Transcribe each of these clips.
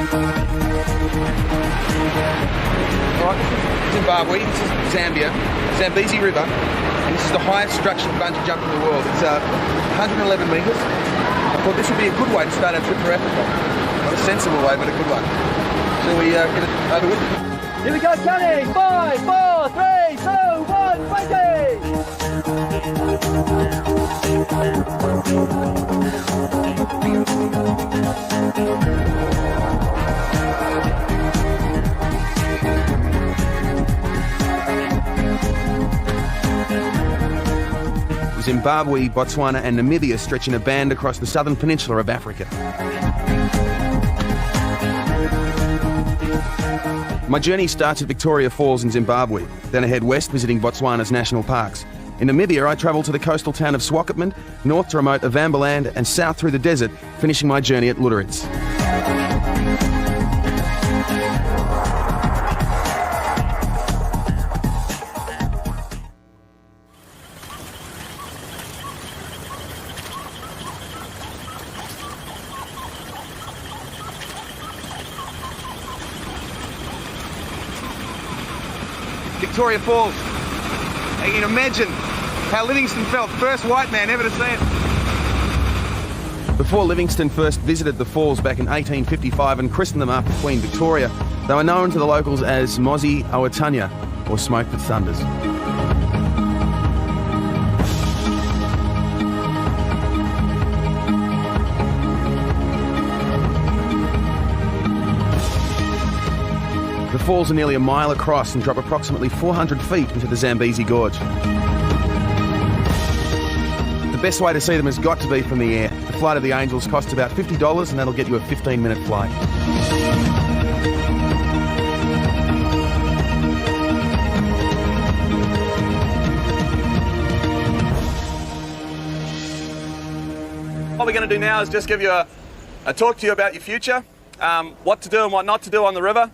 Alright, this is Zimbabwe, this is Zambia, Zambezi River, and this is the highest structural bungee jump in the world. It's 111 metres. I thought this would be a good way to start our trip for Africa. Not a sensible way, but a good one. Shall we get it over with? Here we go, counting! 5, 4, 3, 2, 1, fighting! Zimbabwe, Botswana and Namibia stretch in a band across the southern peninsula of Africa. My journey starts at Victoria Falls in Zimbabwe, then I head west visiting Botswana's national parks. In Namibia, I travel to the coastal town of Swakopmund, north to remote Ovambaland and south through the desert, finishing my journey at Lüderitz. Victoria Falls. You can imagine how Livingstone felt, first white man ever to see it. Before Livingstone first visited the falls back in 1855 and christened them after Queen Victoria, they were known to the locals as Mozi Awatanya, or Smoke That Thunders. The falls are nearly a mile across and drop approximately 400 feet into the Zambezi Gorge. The best way to see them has got to be from the air. The Flight of the Angels costs about $50 and that'll get you a 15-minute flight. What we're going to do now is just give you a talk to you about your future, what to do and what not to do on the river.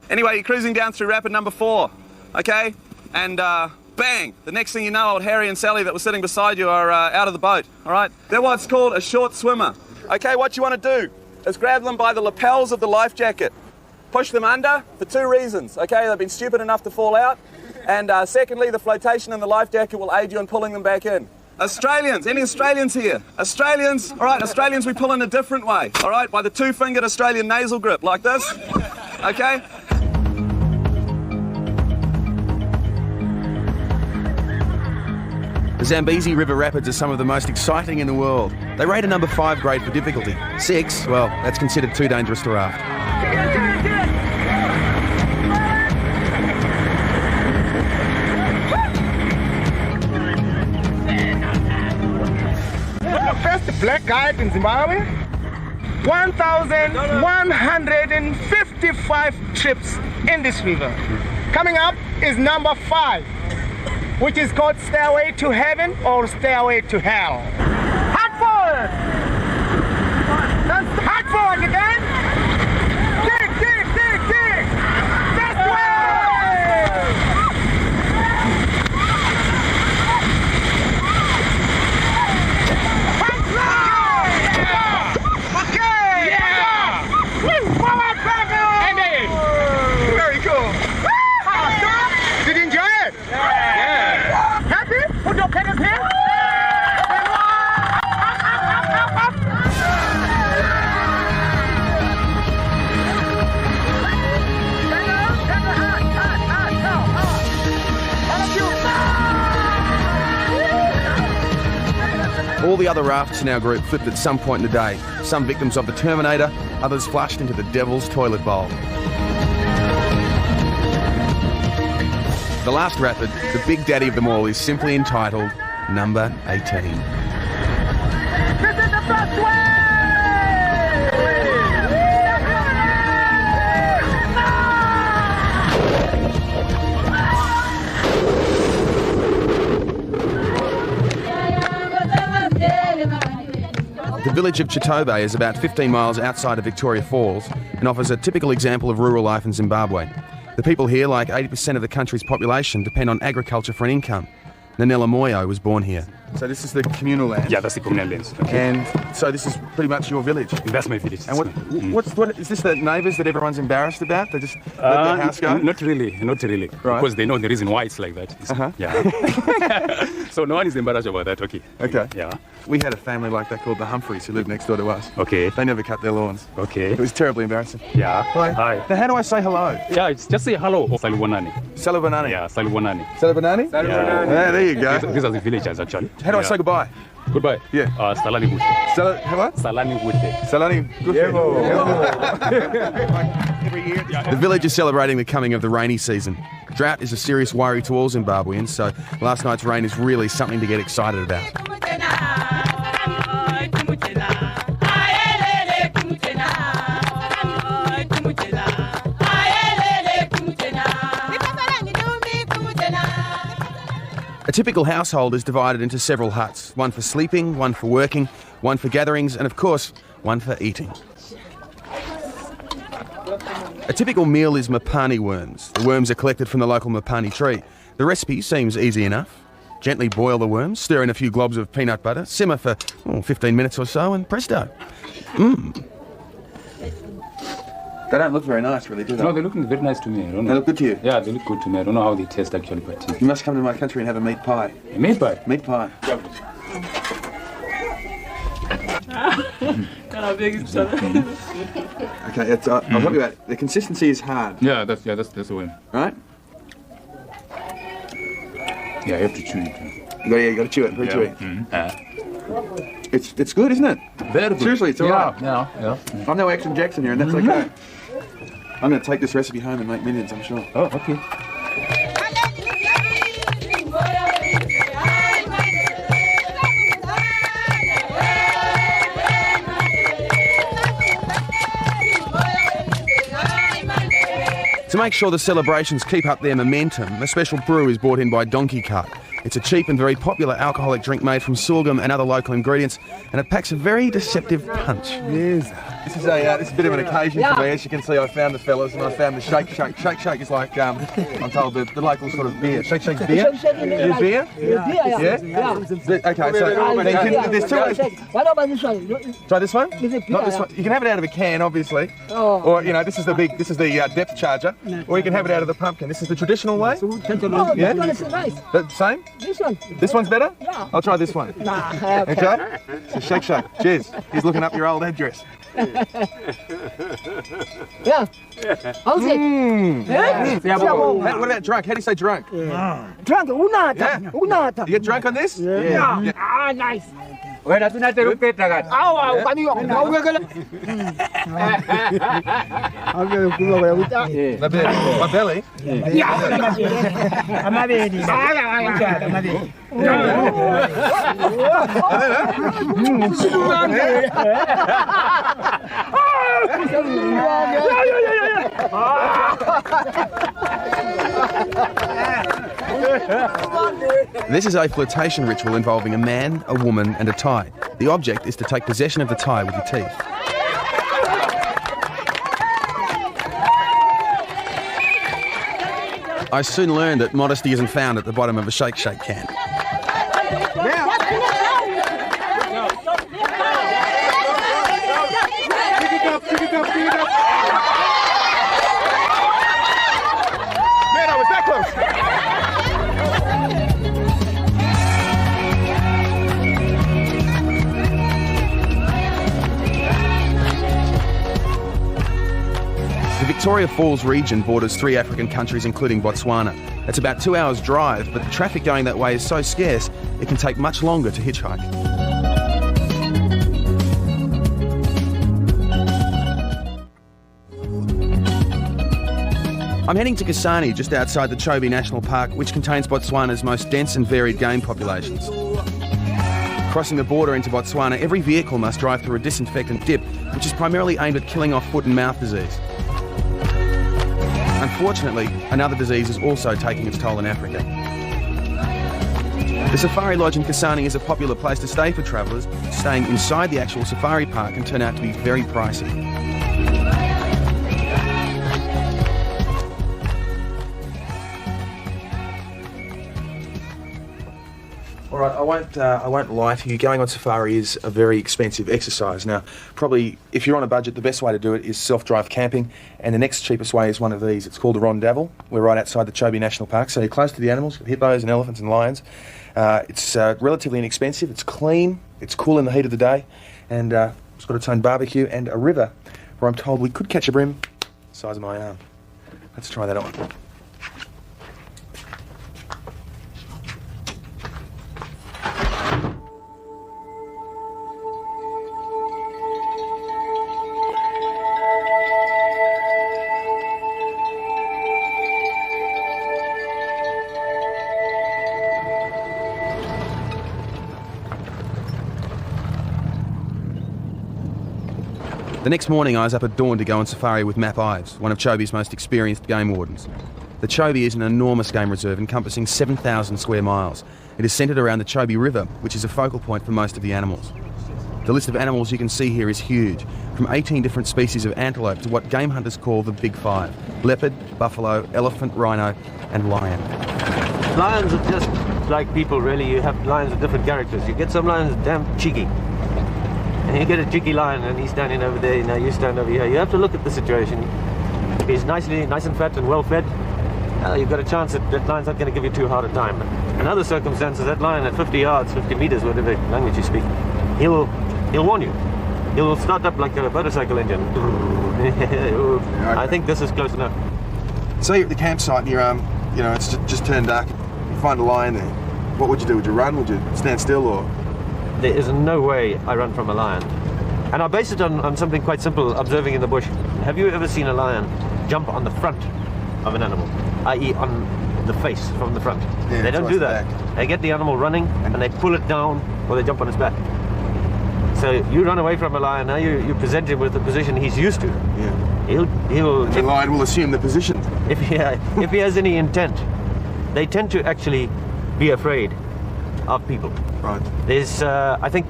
Anyway, you're cruising down through rapid number 4, okay? And bang, the next thing you know, old Harry and Sally that were sitting beside you are out of the boat, all right? They're what's called a short swimmer. Okay, what you want to do is grab them by the lapels of the life jacket. Push them under for 2 reasons, okay? They've been stupid enough to fall out. And secondly, the flotation in the life jacket will aid you in pulling them back in. Australians, any Australians here? Australians, all right, Australians we pull in a different way, all right? By the 2-fingered Australian nasal grip, like this, okay? The Zambezi River Rapids are some of the most exciting in the world. They rate a number 5 grade for difficulty. 6, well, that's considered too dangerous to raft. The first black guide in Zimbabwe, 1,155 trips in this river. Coming up is number 5. Which is called Stairway to Heaven or Stairway to Hell. Hard forward! Hard forward again! Dig, dig, dig, dig! This way! Okay! Yeah! Forward, baby! Very cool. Did you enjoy it? Yeah! Happy? Put your pedals here. All the other rafts in our group flipped at some point in the day, some victims of the Terminator, others flushed into the devil's toilet bowl. The last rapid, the big daddy of them all, is simply entitled Number 18. This is the first way! The village of Chitobe is about 15 miles outside of Victoria Falls and offers a typical example of rural life in Zimbabwe. The people here, like 80% of the country's population, depend on agriculture for an income. Nanela Moyo was born here. So this is the communal land? Yeah, that's the communal lands. Okay. And so this is pretty much your village? That's my village. And what is this the neighbours that everyone's embarrassed about? They just let their house go? Not really. Right. Because they know the reason why it's like that. Yeah. So no one is embarrassed about that, okay. Okay. Yeah. We had a family like that called the Humphreys who lived next door to us. Okay. They never cut their lawns. Okay. It was terribly embarrassing. Yeah. Hi. Now how do I say hello? Yeah, it's just say hello. Salubonani. Salubonani? Yeah, Salubonani. Salubonani? Yeah. There you go. These are the villagers actually. How do I say goodbye? Goodbye. Yeah. Salani Gute. What? Salani Gute. Salani Gute. The village is celebrating the coming of the rainy season. Drought is a serious worry to all Zimbabweans, so last night's rain is really something to get excited about. A typical household is divided into several huts, one for sleeping, one for working, one for gatherings, and of course, one for eating. A typical meal is mapani worms. The worms are collected from the local mapani tree. The recipe seems easy enough. Gently boil the worms, stir in a few globs of peanut butter, simmer for 15 minutes or so, and presto. They don't look very nice, really, do they? No, they look very nice to me. I don't know. They look good to you? Yeah, they look good to me. I don't know how they taste actually, but... You must come to my country and have a meat pie. A meat pie? Meat pie. Okay, I'll help you out. The consistency is hard. Yeah, that's the one. Right? Yeah, you have to chew it. You got to chew it. Very chewy. It's good, isn't it? Very good. Seriously, it's all right. Yeah. I'm no Action Jackson here, and that's okay. I'm going to take this recipe home and make millions, I'm sure. Oh, okay. To make sure the celebrations keep up their momentum, a special brew is brought in by Donkey Cart. It's a cheap and very popular alcoholic drink made from sorghum and other local ingredients, and it packs a very deceptive punch. Yes. This is a bit of an occasion for me. As you can see, I found the fellas and I found the shake. Shake is like, I'm told, the local sort of beer. Shake's beer? Beer? Yeah. Okay, so there's two ways. Try this one? Not this one. You can have it out of a can, obviously. Or, this is the depth charger. Or you can have it out of the pumpkin. This is the traditional way. Yeah? The same? This one's better? Yeah. I'll try this one. Okay? So shake. Cheers. He's looking up your old address. Yeah. How's it? What about drunk? How do you say drunk? Drunk, unata. Yeah. Unata. You get drunk on this? Yeah. Ah, nice. My belly? This is a flirtation ritual involving a man, a woman and a tie. The object is to take possession of the tie with your teeth. I soon learned that modesty isn't found at the bottom of a shake can. Man, I was that close. The Victoria Falls region borders 3 African countries, including Botswana. It's about 2 hours' drive, but the traffic going that way is so scarce, it can take much longer to hitchhike. I'm heading to Kasane, just outside the Chobe National Park, which contains Botswana's most dense and varied game populations. Crossing the border into Botswana, every vehicle must drive through a disinfectant dip, which is primarily aimed at killing off foot and mouth disease. Unfortunately, another disease is also taking its toll in Africa. The Safari Lodge in Kasane is a popular place to stay for travellers. Staying inside the actual safari park can turn out to be very pricey. All right, I won't lie to you. Going on safari is a very expensive exercise. Now, probably if you're on a budget, the best way to do it is self-drive camping, and the next cheapest way is one of these. It's called a Rondavel. We're right outside the Chobe National Park, so you're close to the animals, hippos and elephants and lions. It's relatively inexpensive. It's clean. It's cool in the heat of the day, and it's got its own barbecue and a river where I'm told we could catch a bream the size of my arm. Let's try that on. The next morning I was up at dawn to go on safari with Map Ives, one of Chobe's most experienced game wardens. The Chobe is an enormous game reserve encompassing 7,000 square miles. It is centred around the Chobe River, which is a focal point for most of the animals. The list of animals you can see here is huge, from 18 different species of antelope to what game hunters call the Big Five: leopard, buffalo, elephant, rhino and lion. Lions are just like people, really. You have lions with different characters. You get some lions damn cheeky. And you get a cheeky lion and he's standing over there, now you stand over here. You have to look at the situation. If he's nice and fat and well fed, you've got a chance that that lion's not going to give you too hard a time. But in other circumstances, that lion at 50 yards, 50 meters, whatever language you speak, he'll warn you. He'll start up like a motorcycle engine. I think this is close enough. So you're at the campsite and you're, it's just turned dark. You find a lion there. What would you do? Would you run? Would you stand still or...? There is no way I run from a lion. And I base it on something quite simple, observing in the bush. Have you ever seen a lion jump on the front of an animal, i.e. on the face from the front? Yeah, they don't do that. Back. They get the animal running and they pull it down or they jump on its back. So you run away from a lion, now you present him with the position he's used to. Yeah. The lion will assume the position. If he has any intent, they tend to actually be afraid of people. Right. There's, I think,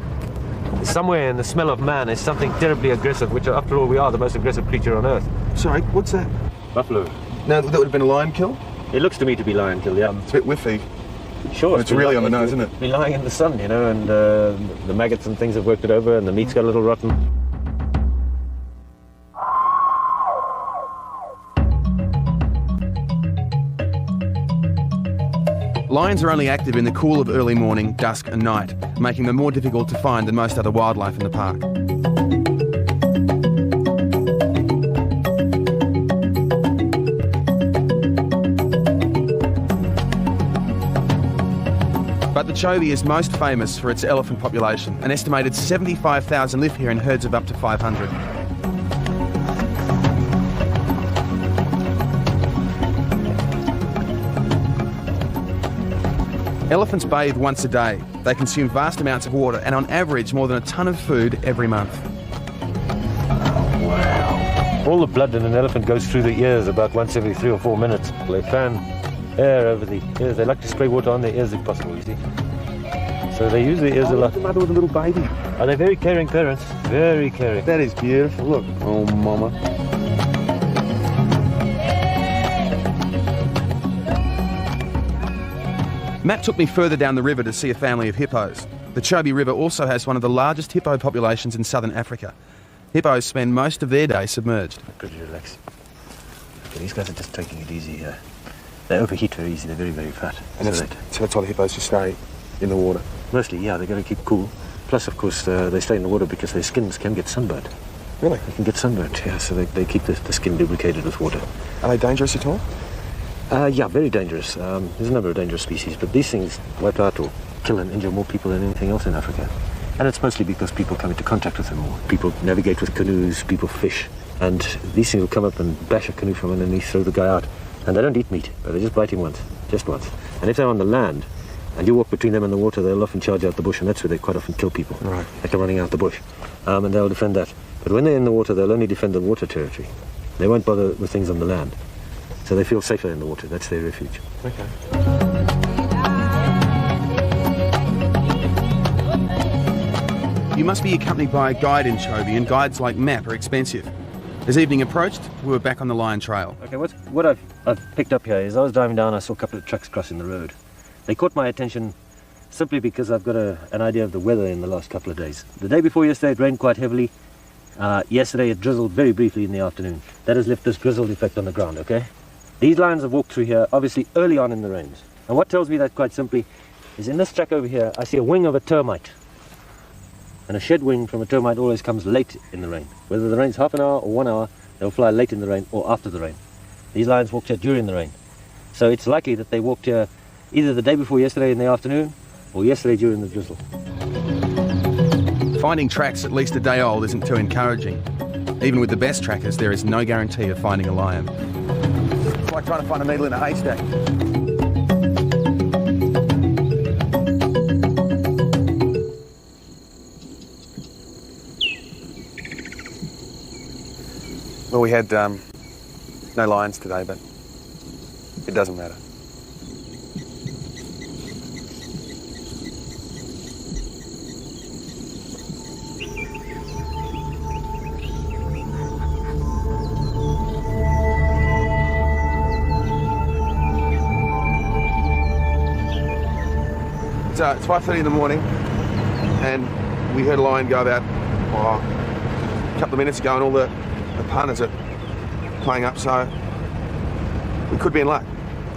somewhere in the smell of man is something terribly aggressive, which after all we are the most aggressive creature on earth. Sorry, what's that? Buffalo. No, that would have been a lion kill? It looks to me to be lion kill, yeah. It's a bit whiffy. Sure. It's really on the nose, isn't it? Be lying in the sun, and the maggots and things have worked it over and the meat's got a little rotten. Lions are only active in the cool of early morning, dusk and night, making them more difficult to find than most other wildlife in the park. But the Chobe is most famous for its elephant population. An estimated 75,000 live here in herds of up to 500. Elephants bathe once a day. They consume vast amounts of water and on average more than a ton of food every month. Wow. All the blood in an elephant goes through the ears about once every 3 or 4 minutes. They fan air over the ears. They like to spray water on their ears if possible, you see. So they use their ears a lot. The mother with a little baby. Are they very caring parents? Very caring. That is beautiful. Look. Oh, mama. Matt took me further down the river to see a family of hippos. The Chobe River also has one of the largest hippo populations in southern Africa. Hippos spend most of their day submerged. Pretty relaxed. Okay, these guys are just taking it easy here. They overheat very easy, they're very, very fat. And so that's why the hippos just stay in the water? Mostly, yeah, they've got to keep cool. Plus, of course, they stay in the water because their skins can get sunburnt. Really? They can get sunburnt, yeah, so they keep the skin lubricated with water. Are they dangerous at all? Yeah, very dangerous. There's a number of dangerous species, but these things wipe out or kill and injure more people than anything else in Africa. And it's mostly because people come into contact with them more. People navigate with canoes, people fish, and these things will come up and bash a canoe from underneath, throw the guy out. And they don't eat meat, but they just bite him once, just once. And if they're on the land, and you walk between them and the water, they'll often charge out the bush, and that's where they quite often kill people. Right. They come running out the bush, and they'll defend that. But when they're in the water, they'll only defend the water territory. They won't bother with things on the land. So they feel safer in the water. That's their refuge. Okay. You must be accompanied by a guide in Chobe, and guides like Map are expensive. As evening approached, we were back on the lion trail. Okay, what I've picked up here is I was driving down, I saw a couple of trucks crossing the road. They caught my attention simply because I've got an idea of the weather in the last couple of days. The day before yesterday it rained quite heavily. Yesterday it drizzled very briefly in the afternoon. That has left this drizzled effect on the ground, okay? These lions have walked through here, obviously early on in the rains. And what tells me that quite simply is in this track over here, I see a wing of a termite. And a shed wing from a termite always comes late in the rain. Whether the rain's half an hour or 1 hour, they'll fly late in the rain or after the rain. These lions walked here during the rain. So it's likely that they walked here either the day before yesterday in the afternoon or yesterday during the drizzle. Finding tracks at least a day old isn't too encouraging. Even with the best trackers, there is no guarantee of finding a lion. It's like trying to find a needle in a haystack. Well, we had no lions today, but it doesn't matter. It's 5:30 in the morning, and we heard a lion go about a couple of minutes ago, and all the punters are playing up, so we could be in luck.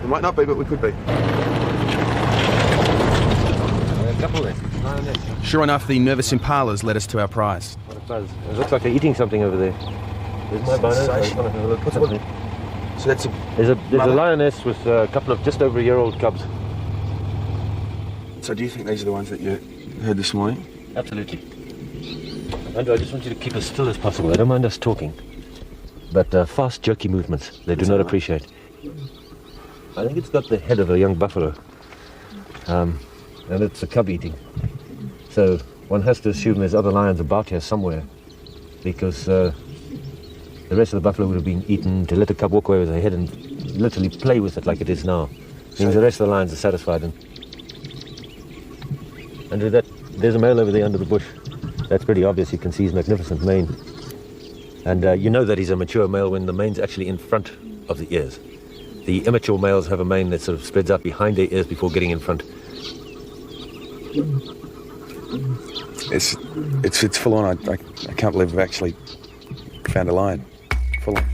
We might not be, but we could be. Sure enough, the nervous impalas led us to our prize. What a buzz. It looks like they're eating something over there. There's my bonus. So that's There's a lioness with a couple of just over a year-old cubs. So do you think these are the ones that you heard this morning? Absolutely. Andrew, I just want you to keep as still as possible. I don't mind us talking. But fast, jerky movements, they do not appreciate. I think it's got the head of a young buffalo. And it's a cub eating. So one has to assume there's other lions about here somewhere, because the rest of the buffalo would have been eaten to let the cub walk away with their head and literally play with it like it is now. Means the rest of the lions are satisfied. And Andrew, there's a male over there under the bush. That's pretty obvious. You can see his magnificent mane. And you know that he's a mature male when the mane's actually in front of the ears. The immature males have a mane that sort of spreads out behind their ears before getting in front. It's full on. I can't believe we've actually found a lion. Full on.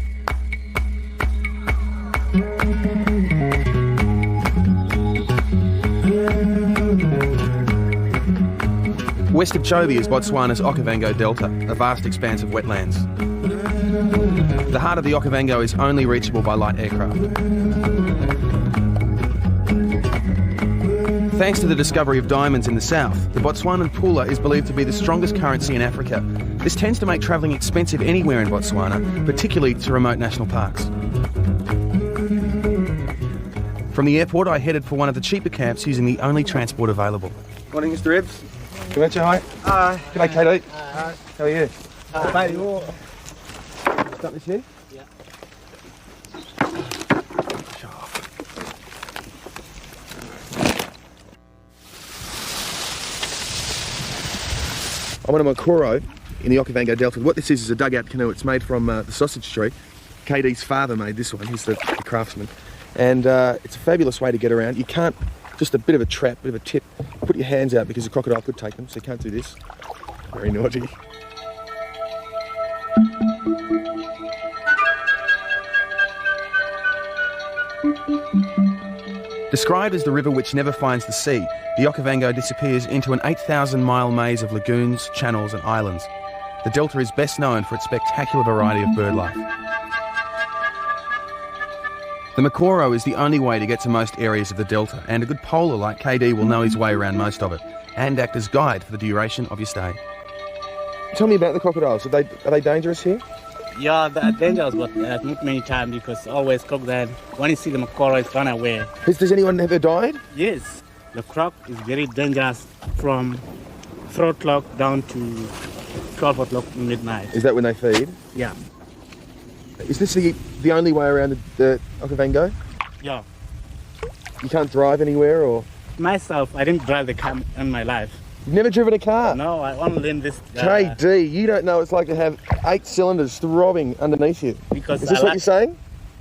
West of Chobe is Botswana's Okavango Delta, a vast expanse of wetlands. The heart of the Okavango is only reachable by light aircraft. Thanks to the discovery of diamonds in the south, the Botswanan pula is believed to be the strongest currency in Africa. This tends to make travelling expensive anywhere in Botswana, particularly to remote national parks. From the airport, I headed for one of the cheaper camps using the only transport available. Morning, Mr. Ebbs. Good morning, hi. Hi. G'day, Katie. Hi. How are you? Hi. Start this here? Yeah. I'm on a Makoro in the Okavango Delta. What this is a dugout canoe. It's made from the sausage tree. KD's father made this one. He's the craftsman. And it's a fabulous way to get around. You can't, just a bit of a trap, bit of a tip, put your hands out because the crocodile could take them, so you can't do this. Very naughty. Described as the river which never finds the sea, the Okavango disappears into an 8,000-mile maze of lagoons, channels and islands. The delta is best known for its spectacular variety of bird life. The Makoro is the only way to get to most areas of the delta, and a good polar like KD will know his way around most of it, and act as guide for the duration of your stay. Tell me about the crocodiles. Are they dangerous here? Yeah, they're dangerous, but not many times because always crocodile. When you see the Makoro, it's run away. Does anyone ever died? Yes, the croc is very dangerous from 4 o'clock down to 12 o'clock midnight. Is that when they feed? Yeah. Is this the only way around the Okavango? Yeah. You can't drive anywhere, or? Myself, I didn't drive the car in my life. You've never driven a car? No, I only learned this. KD, you don't know what it's like to have 8 cylinders throbbing underneath you. Because is this what you're saying?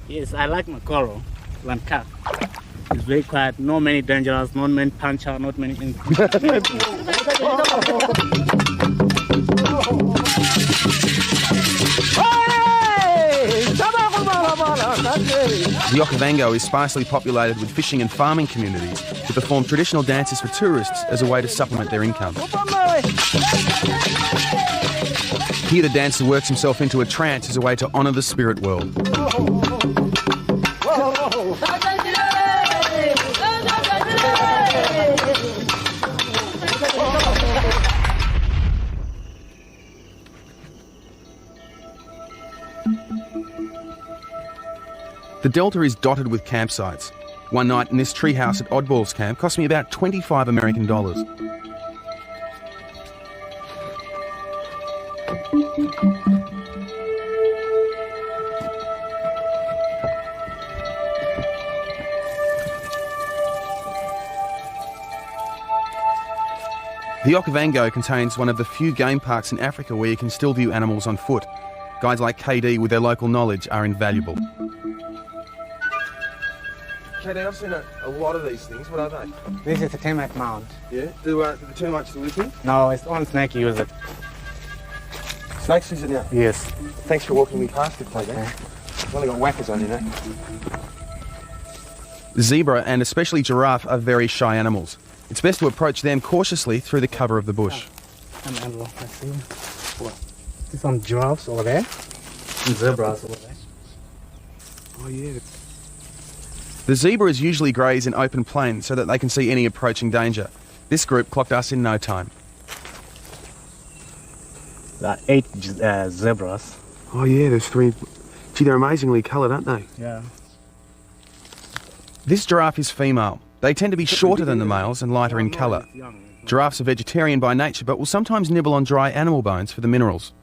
Yes, I like Makoro, one car. It's very quiet. Not many dangerous, not many puncher, not many. The Okavango is sparsely populated with fishing and farming communities who perform traditional dances for tourists as a way to supplement their income. Here the dancer works himself into a trance as a way to honour the spirit world. The Delta is dotted with campsites. One night in this treehouse at Oddballs Camp cost me about $25 American. The Okavango contains one of the few game parks in Africa where you can still view animals on foot. Guides like KD with their local knowledge are invaluable. KD, I've seen a lot of these things. What are they? This is a termite mound. Yeah? Do the termites live here? No, it's only snake use it. Snakes use it now? Yes. Thanks for walking me past it, KD. I've only got whackers on, you know. Zebra and especially giraffe are very shy animals. It's best to approach them cautiously through the cover of the bush. Let's see. See some giraffes over there. And zebras over there. Oh, yeah. The zebras usually graze in open plains so that they can see any approaching danger. This group clocked us in no time. There are 8 zebras. Oh, yeah, there's 3. Gee, they're amazingly coloured, aren't they? Yeah. This giraffe is female. They tend to be shorter than the males and lighter in colour. Giraffes are vegetarian by nature, but will sometimes nibble on dry animal bones for the minerals.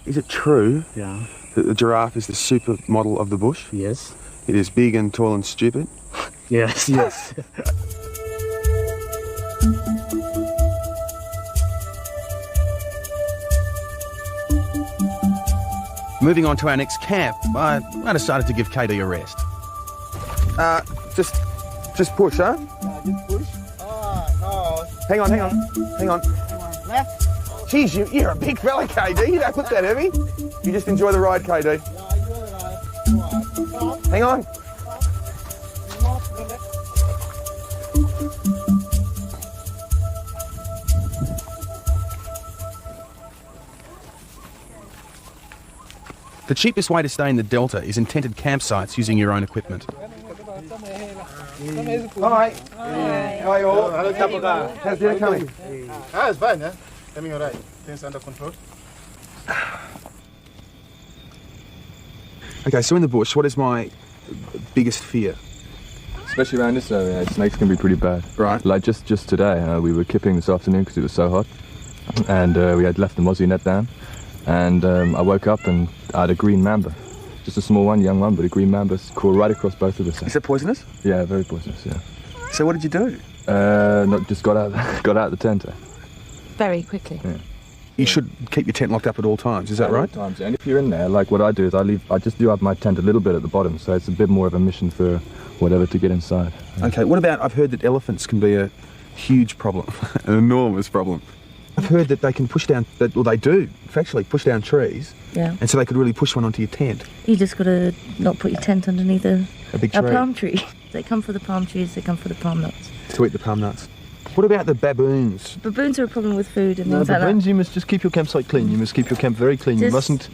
Is it true Yeah. that the giraffe is the supermodel of the bush? Yes. It is big and tall and stupid. Yes. Yes. Moving on to our next camp, I decided to give Katie a rest. Just push, huh? Yeah, just push. Oh, no. Hang on. Left. Jeez, you're a big fella, KD. You don't look that heavy. You just enjoy the ride, KD. Hang on. The cheapest way to stay in the Delta is in tented campsites using your own equipment. Hi. How are you all? How's dinner coming? It's fine, yeah? Coming all right. Things under control. Okay, so in the bush, what is my biggest fear? Especially around this area, snakes can be pretty bad. Right. Like just today, we were kipping this afternoon because it was so hot, and we had left the mozzie net down, and I woke up and I had a green mamba. Just a small one, young one, but a green mamba crawled right across both of us. Is it poisonous? Yeah, very poisonous, yeah. So what did you do? Just got out the tent. Very quickly. Yeah. You should keep your tent locked up at all times, is that At right? all times. And if you're in there, like what I do is I just do have my tent a little bit at the bottom, so it's a bit more of a mission for whatever to get inside. Okay, what about, I've heard that elephants can be a huge problem, an enormous problem. I've heard that they can push down, well they do, factually push down trees, Yeah. and so they could really push one onto your tent. You just got to not put your tent underneath a big tree. palm tree. They come for the palm trees, they come for the palm nuts. To eat the palm nuts. What about the baboons? Baboons are a problem with food and No, things like baboons, that. you must just keep your campsite clean. You must keep your camp very clean. You mustn't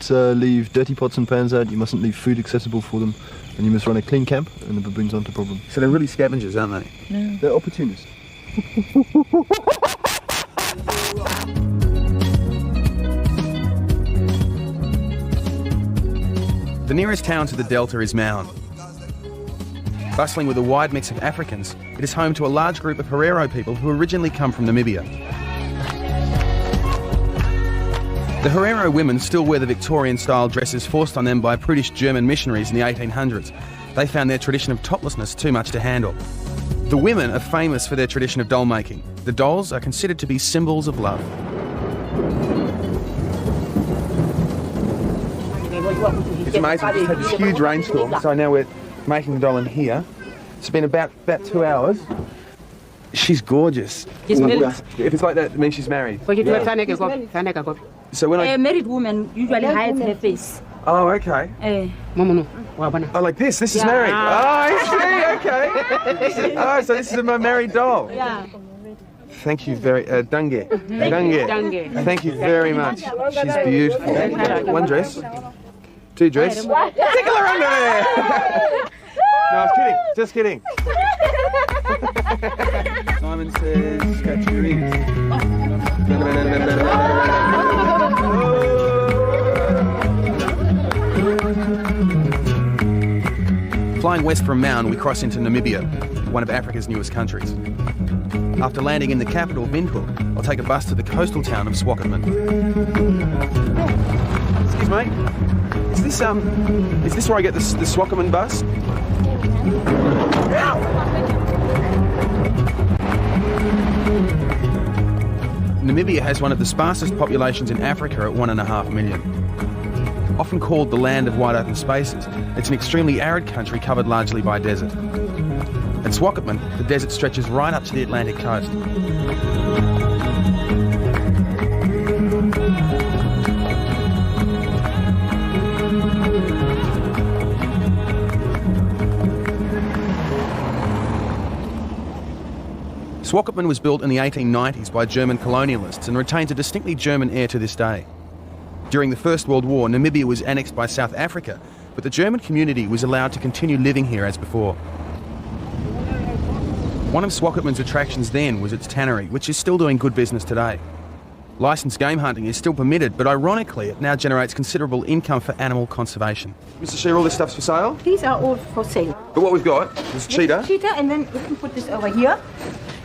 leave dirty pots and pans out. You mustn't leave food accessible for them. And you must run a clean camp, and the baboons aren't a problem. So they're really scavengers, aren't they? No. They're opportunists. The nearest town to the Delta is Mound. Bustling with a wide mix of Africans, it is home to a large group of Herero people who originally come from Namibia. The Herero women still wear the Victorian-style dresses forced on them by British German missionaries in the 1800s. They found their tradition of toplessness too much to handle. The women are famous for their tradition of doll making. The dolls are considered to be symbols of love. It's amazing, we just had this huge rainstorm, so now we're making the doll in here. It's been about 2 hours. She's gorgeous. She's married. If it's like that, it means she's married. So when A married woman usually hides her face. Oh, okay. Oh, like this? This is married. Oh, I see, okay. Oh, so this is my married doll. Yeah. Thank you very... Dange. Dange. Thank you very much. She's beautiful. One dress. Two dress. Tickle her under there! No, I was kidding. Just kidding. Simon says, scratch your ears. Flying west from Maun, we cross into Namibia, one of Africa's newest countries. After landing in the capital, Windhoek, I'll take a bus to the coastal town of Swakopmund. Excuse me, is this where I get the Swakopmund bus? Namibia has one of the sparsest populations in Africa at 1.5 million. Often called the land of wide open spaces, it's an extremely arid country covered largely by desert. At Swakopmund, the desert stretches right up to the Atlantic coast. Swakopmund was built in the 1890s by German colonialists and retains a distinctly German air to this day. During the First World War, Namibia was annexed by South Africa, but the German community was allowed to continue living here as before. One of Swakopmund's attractions then was its tannery, which is still doing good business today. Licensed game hunting is still permitted, but ironically it now generates considerable income for animal conservation. Mr. Shearer, all this stuff's for sale? These are all for sale. But what we've got is cheetah. Cheetah, and then we can put this over here.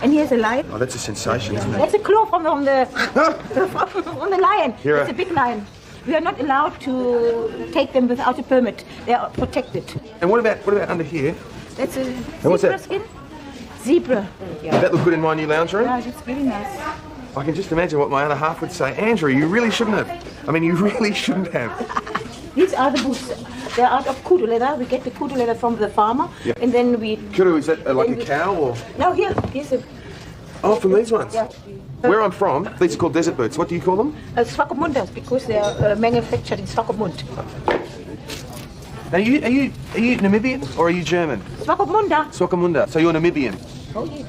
And here's a lion. Oh, that's a sensation, isn't it? That's a claw from the lion. Here It's a big lion. We are not allowed to take them without a permit. They are protected. And what about under here? That's a what's zebra that? skin. Zebra. Does that look good in my new lounge room? Yeah, it's very nice. I can just imagine what my other half would say. Andrew, you really shouldn't have. I mean, you really shouldn't have. These are the boots. They're out of kudu leather. We get the kudu leather from the farmer, and then we... Kudu, is that like a cow or...? No, here's a... Oh, from these ones? Yeah. Where I'm from, these are called desert boots. What do you call them? Swakopmunders, because they are manufactured in Swakopmund. Now, are you Namibian or are you German? Swakopmunda. Swakopmunda. So you're Namibian? Oh, yeah.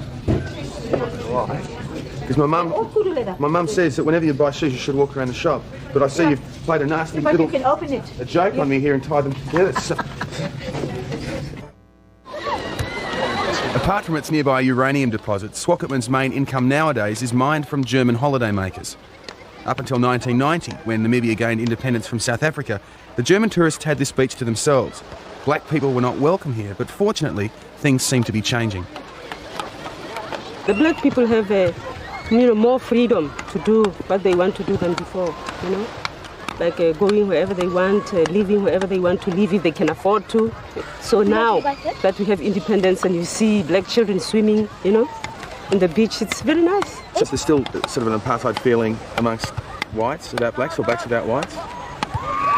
Because my mum says that whenever you buy shoes, you should walk around the shop. But I see you've played a nasty But little you can open it. a joke on me here and tied them together. So... Apart from its nearby uranium deposits, Swakopmund's main income nowadays is mined from German holidaymakers. Up until 1990, when Namibia gained independence from South Africa, the German tourists had this beach to themselves. Black people were not welcome here, but fortunately, things seem to be changing. The black people have more freedom to do what they want to do than before, like going wherever they want, living wherever they want to live if they can afford to. So now that we have independence and you see black children swimming, in the beach, it's very nice. So there's still sort of an apartheid feeling amongst whites about blacks or blacks about whites?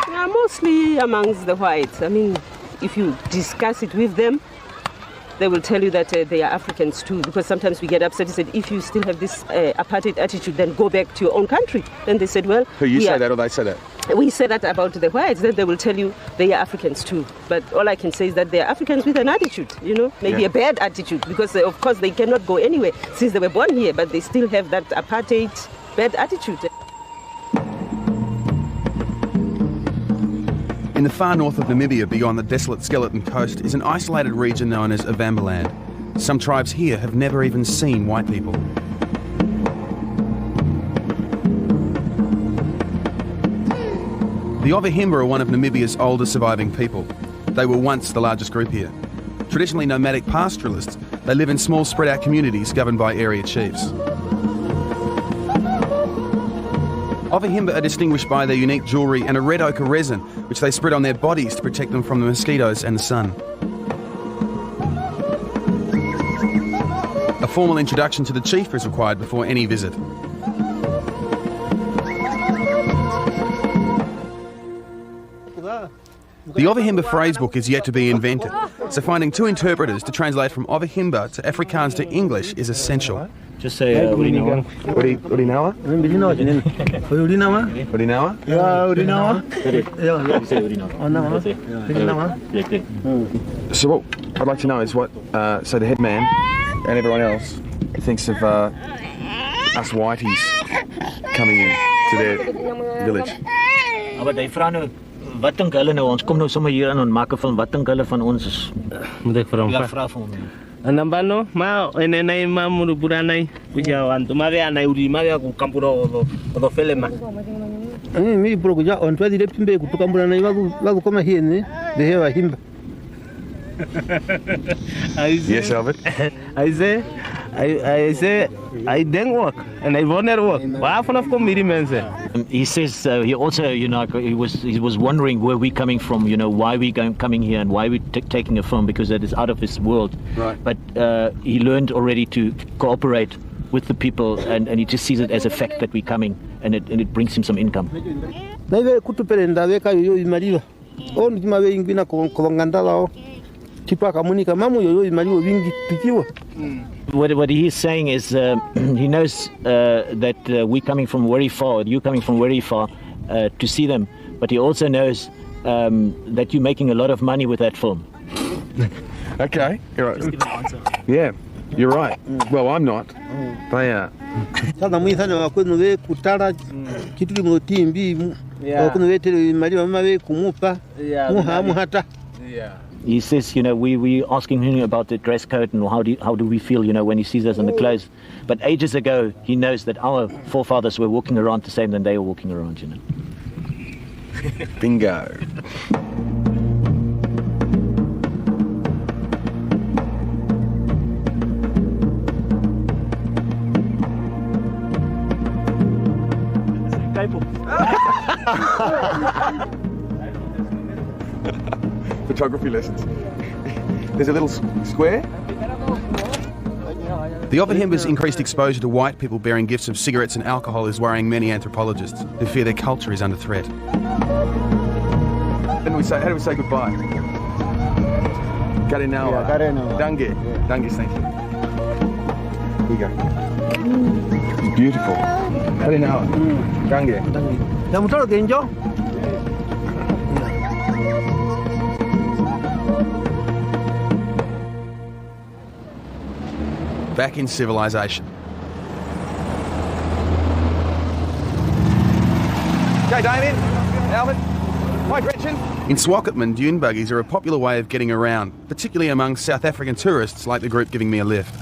Yeah, mostly amongst the whites. I mean, if you discuss it with them, they will tell you that they are Africans too, because sometimes we get upset and said, if you still have this apartheid attitude, then go back to your own country. Then they said, well... Who, you say that or they say that? We say that about the whites, then they will tell you they are Africans too. But all I can say is that they are Africans with an attitude, maybe a bad attitude, because of course they cannot go anywhere since they were born here, but they still have that apartheid bad attitude. In the far north of Namibia, beyond the desolate Skeleton Coast, is an isolated region known as Ovambaland. Some tribes here have never even seen white people. The Ovahimba are one of Namibia's oldest surviving people. They were once the largest group here. Traditionally nomadic pastoralists, they live in small spread-out communities governed by area chiefs. Ovahimba are distinguished by their unique jewellery and a red ochre resin, which they spread on their bodies to protect them from the mosquitoes and the sun. A formal introduction to the chief is required before any visit. The Ovahimba phrasebook is yet to be invented, so finding two interpreters to translate from Ovahimba to Afrikaans to English is essential. Just say Urinawa. Urinawa? Urinawa? Yeah, Urinawa? So what I'd like to know is what, so the head man and everyone else thinks of us whiteys coming in to their village. Maar die vra nou, wat dink hulle nou? Ons kom nou sommer hier aan en maak 'n film. Wat dink hulle van ons? Moet ek vra hom? Ja, vra vir hom. Anambano, ma enenai mamuru buranai, kuja wantu mave anai uri mave ku kampuro do felema. Mi bro kuja on twadi de pimbe ku kamburanai wagu koma here ne, de hewa himba. Yes, Albert. I say, I don't work and I won't work. He says he also, he was wondering where we coming from, why we coming here and why we taking a film, because that is out of his world. Right. But he learned already to cooperate with the people, and he just sees it as a fact that we're coming, and it brings him some income. What he is saying is he knows that we're coming from very far, you're coming from very far to see them, but he also knows that you're making a lot of money with that film. Okay, you're right. Yeah, you're right. Well, I'm not. They are. He says, we asking him about the dress code and how do we feel, when he sees us in the clothes. But ages ago, he knows that our forefathers were walking around the same than they were walking around, Bingo. Photography lessons. There's a little square. The Ovahimba's increased exposure to white people bearing gifts of cigarettes and alcohol is worrying many anthropologists who fear their culture is under threat. How do we say goodbye? Garinawa. Dange. Dange, thank you. Here you go. It's beautiful. Garinawa. Dange. Back in civilization. Okay, Damien, Albert, hi Gretchen. In Swakopmund, dune buggies are a popular way of getting around, particularly among South African tourists like the group giving me a lift.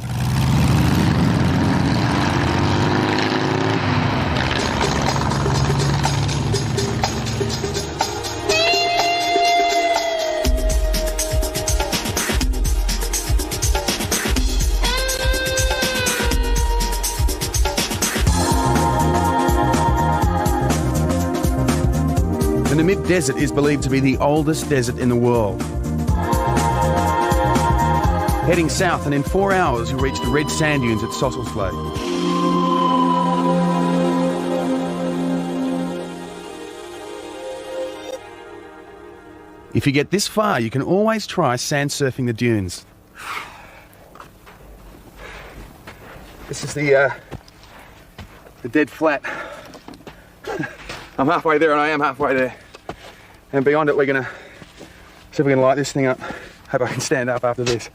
The Namib Desert is believed to be the oldest desert in the world. Heading south, and in 4 hours you'll reach the red sand dunes at Sosselvlei. If you get this far, you can always try sand surfing the dunes. This is the dead flat. I'm halfway there and I am halfway there. And beyond it, we're gonna see if we can light this thing up. Hope I can stand up after this.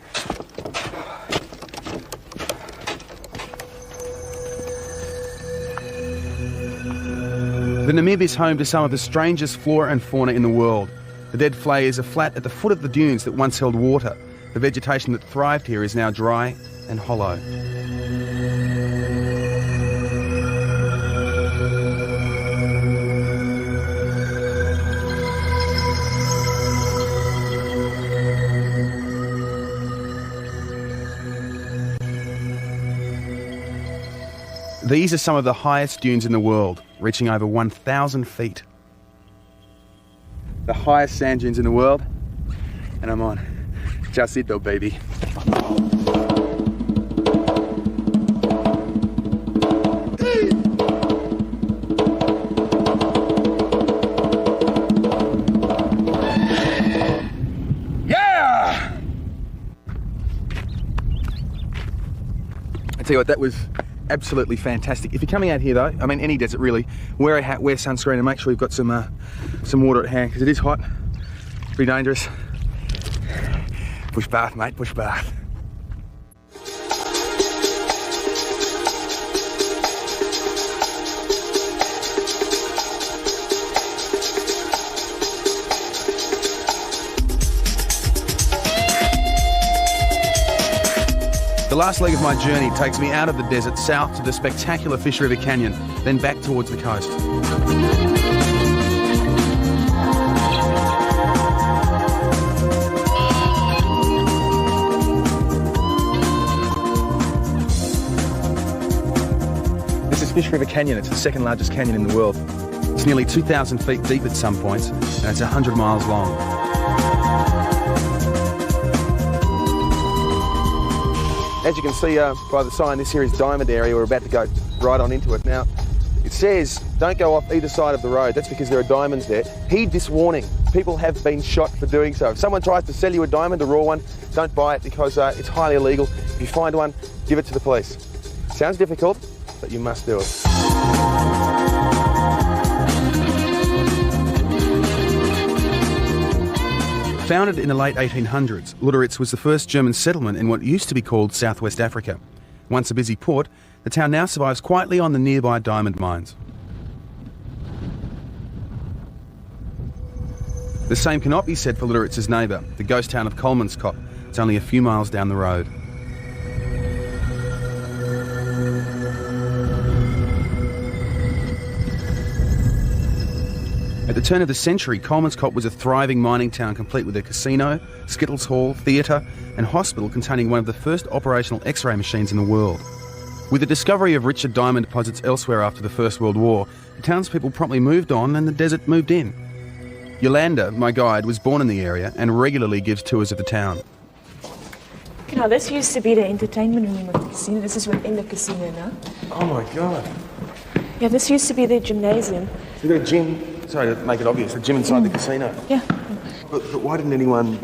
The Namib is home to some of the strangest flora and fauna in the world. The Dead Flay is a flat at the foot of the dunes that once held water. The vegetation that thrived here is now dry and hollow. These are some of the highest dunes in the world, reaching over 1,000 feet. The highest sand dunes in the world, and I'm on Jacito, baby. tell you what, that was absolutely fantastic. If you're coming out here though, I mean any desert really, wear a hat, wear sunscreen, and make sure you've got some water at hand, because it is hot, pretty dangerous. Bush bath, mate, bush bath. The last leg of my journey takes me out of the desert south to the spectacular Fish River Canyon, then back towards the coast. This is Fish River Canyon. It's the second largest canyon in the world. It's nearly 2,000 feet deep at some points, and it's 100 miles long. As you can see by the sign, this here is Diamond Area. We're about to go right on into it. Now, it says don't go off either side of the road. That's because there are diamonds there. Heed this warning. People have been shot for doing so. If someone tries to sell you a diamond, a raw one, don't buy it because it's highly illegal. If you find one, give it to the police. Sounds difficult, but you must do it. Founded in the late 1800s, Lüderitz was the first German settlement in what used to be called Southwest Africa. Once a busy port, the town now survives quietly on the nearby diamond mines. The same cannot be said for Lüderitz's neighbour, the ghost town of Kolmanskop. It's only a few miles down the road. At the turn of the century, Kolmanskop was a thriving mining town complete with a casino, Skittles Hall, theatre and hospital containing one of the first operational X-ray machines in the world. With the discovery of richer diamond deposits elsewhere after the First World War, the townspeople promptly moved on and the desert moved in. Yolanda, my guide, was born in the area and regularly gives tours of the town. Now, this used to be the entertainment room of the casino. This is within the casino now. Oh my God. Yeah, this used to be the gymnasium. So you've got a gym, sorry to make it obvious, a gym inside the casino. Yeah. But why didn't anyone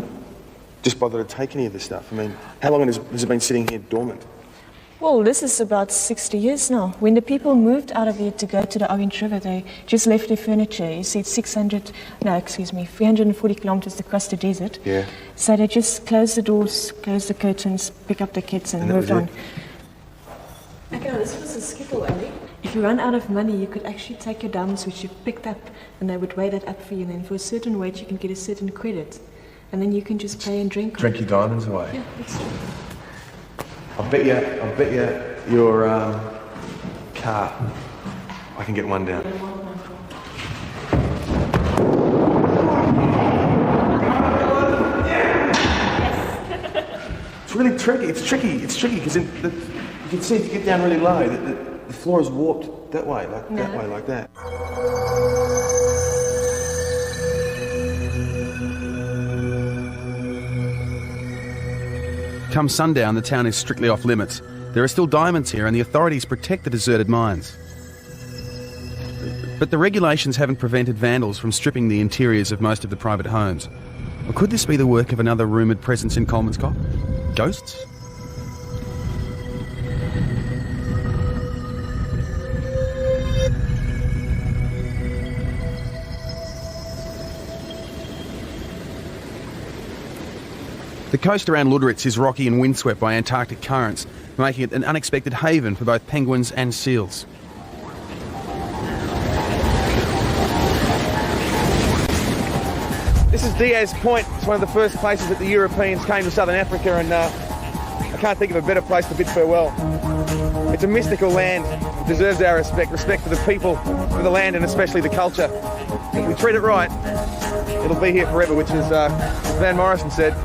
just bother to take any of this stuff? I mean, how long has it been sitting here dormant? Well, this is about 60 years now. When the people moved out of here to go to the Orange River, they just left their furniture. You see, it's 340 kilometers across the desert. Yeah. So they just closed the doors, closed the curtains, pick up the kids and moved on. Okay, now this was a skittle alley. If you run out of money, you could actually take your diamonds, which you've picked up, and they would weigh that up for you. And then for a certain weight, you can get a certain credit. And then you can just pay and drink. Drink your diamonds away? Yeah, that's true. I bet you your car, I can get one down. It's really tricky. It's tricky because you can see if you get down really low, the floor is warped that way, like that. Come sundown, the town is strictly off limits. There are still diamonds here and the authorities protect the deserted mines. But the regulations haven't prevented vandals from stripping the interiors of most of the private homes. Or could this be the work of another rumoured presence in Kolmanskop? Ghosts? The coast around Lüderitz is rocky and windswept by Antarctic currents, making it an unexpected haven for both penguins and seals. This is Diaz Point. It's one of the first places that the Europeans came to southern Africa, and I can't think of a better place to bid farewell. It's a mystical land. It deserves our respect for the people, for the land, and especially the culture. If we treat it right, it'll be here forever, which, as Van Morrison said,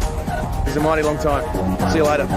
is a mighty long time. See you later.